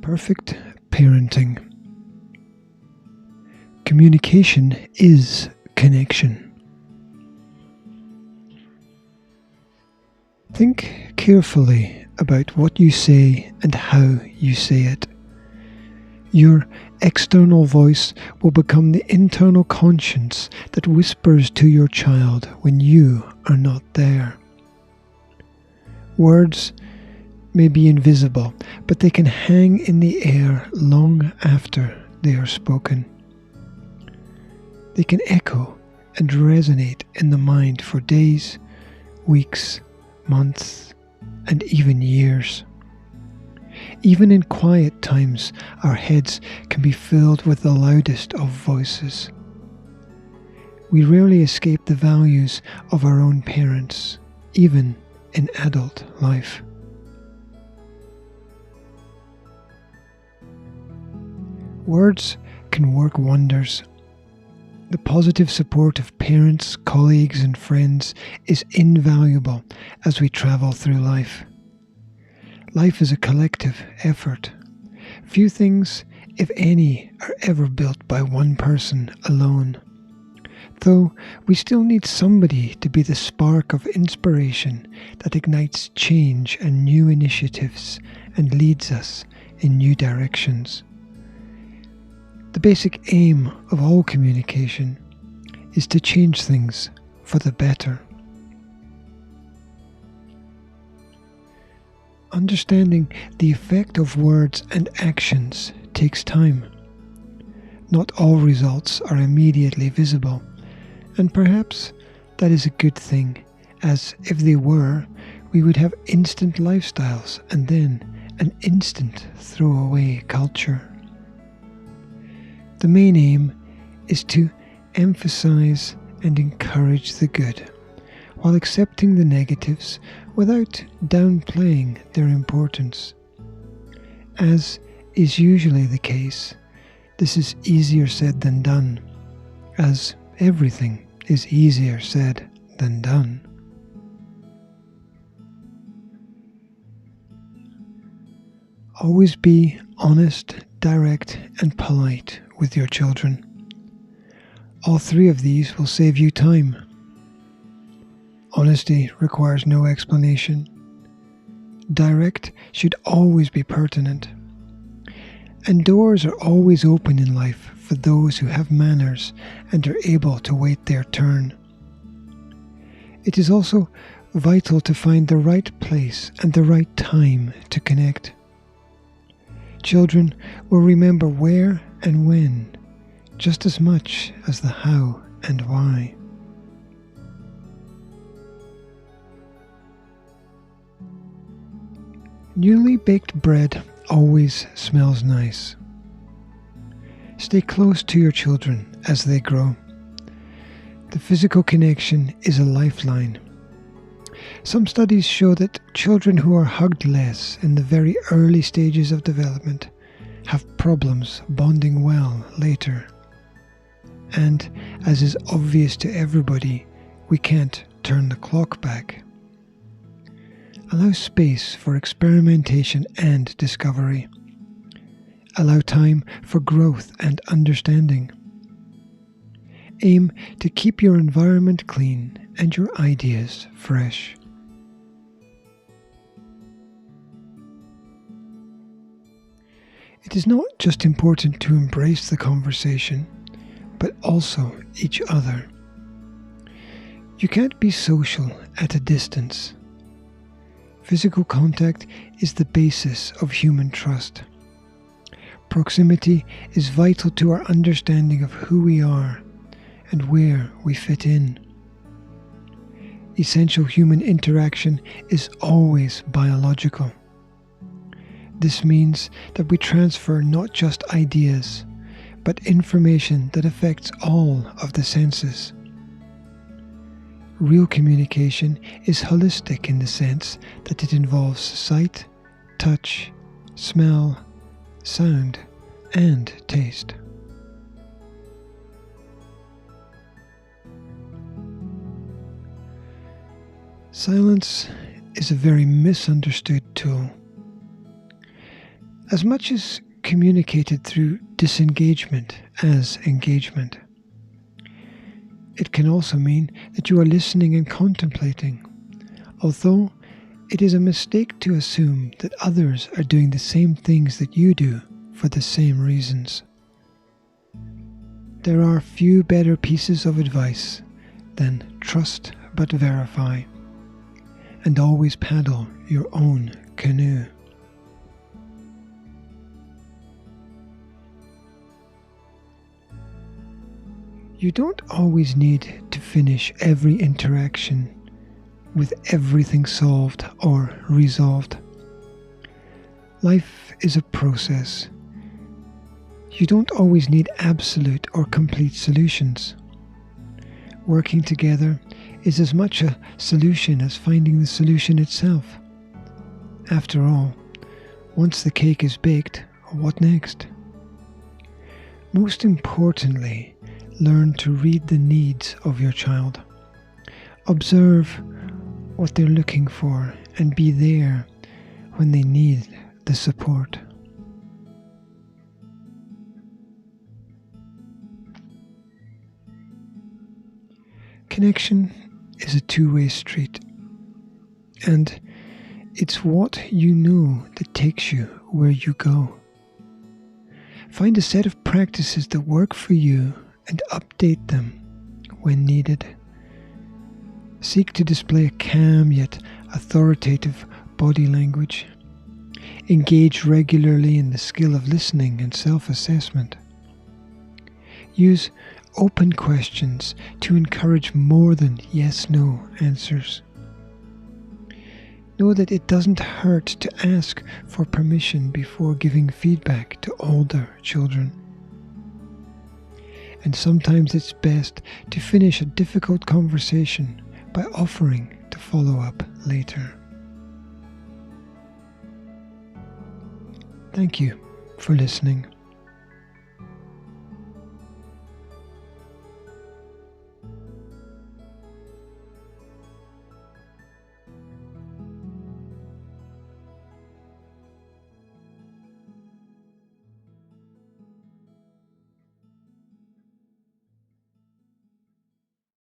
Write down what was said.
Perfect parenting. Communication is connection. Think carefully about what you say and how you say it. Your external voice will become the internal conscience that whispers to your child when you are not there. Words may be invisible, but they can hang in the air long after they are spoken. They can echo and resonate in the mind for days, weeks, months, and even years. Even in quiet times, our heads can be filled with the loudest of voices. We rarely escape the values of our own parents, even in adult life. Words can work wonders. The positive support of parents, colleagues, and friends is invaluable as we travel through life. Life is a collective effort. Few things, if any, are ever built by one person alone. Though we still need somebody to be the spark of inspiration that ignites change and new initiatives and leads us in new directions. The basic aim of all communication is to change things for the better. Understanding the effect of words and actions takes time. Not all results are immediately visible, and perhaps that is a good thing, as if they were, we would have instant lifestyles and then an instant throwaway culture. The main aim is to emphasize and encourage the good, while accepting the negatives without downplaying their importance. As is usually the case, this is easier said than done, as everything is easier said than done. Always be honest, direct, and polite with your children. All three of these will save you time. Honesty requires no explanation. Direct should always be pertinent. And doors are always open in life for those who have manners and are able to wait their turn. It is also vital to find the right place and the right time to connect. Children will remember where and when, just as much as the how and why. Newly baked bread always smells nice. Stay close to your children as they grow. The physical connection is a lifeline. Some studies show that children who are hugged less in the very early stages of development have problems bonding well later. And, as is obvious to everybody, we can't turn the clock back. Allow space for experimentation and discovery. Allow time for growth and understanding. Aim to keep your environment clean and your ideas fresh. It is not just important to embrace the conversation, but also each other. You can't be social at a distance. Physical contact is the basis of human trust. Proximity is vital to our understanding of who we are and where we fit in. Essential human interaction is always biological. This means that we transfer not just ideas, but information that affects all of the senses. Real communication is holistic in the sense that it involves sight, touch, smell, sound, and taste. Silence is a very misunderstood tool. as much as communicated through disengagement as engagement. It can also mean that you are listening and contemplating, although it is a mistake to assume that others are doing the same things that you do for the same reasons. There are few better pieces of advice than trust but verify, and always paddle your own canoe. You don't always need to finish every interaction with everything solved or resolved. Life is a process. You don't always need absolute or complete solutions. Working together is as much a solution as finding the solution itself. After all, once the cake is baked, what next? Most importantly, learn to read the needs of your child. Observe what they're looking for and be there when they need the support. Connection is a two-way street, and it's what you know that takes you where you go. Find a set of practices that work for you and update them when needed. Seek to display a calm yet authoritative body language. Engage regularly in the skill of listening and self-assessment. Use open questions to encourage more than yes-no answers. Know that it doesn't hurt to ask for permission before giving feedback to older children. And sometimes it's best to finish a difficult conversation by offering to follow up later. Thank you for listening.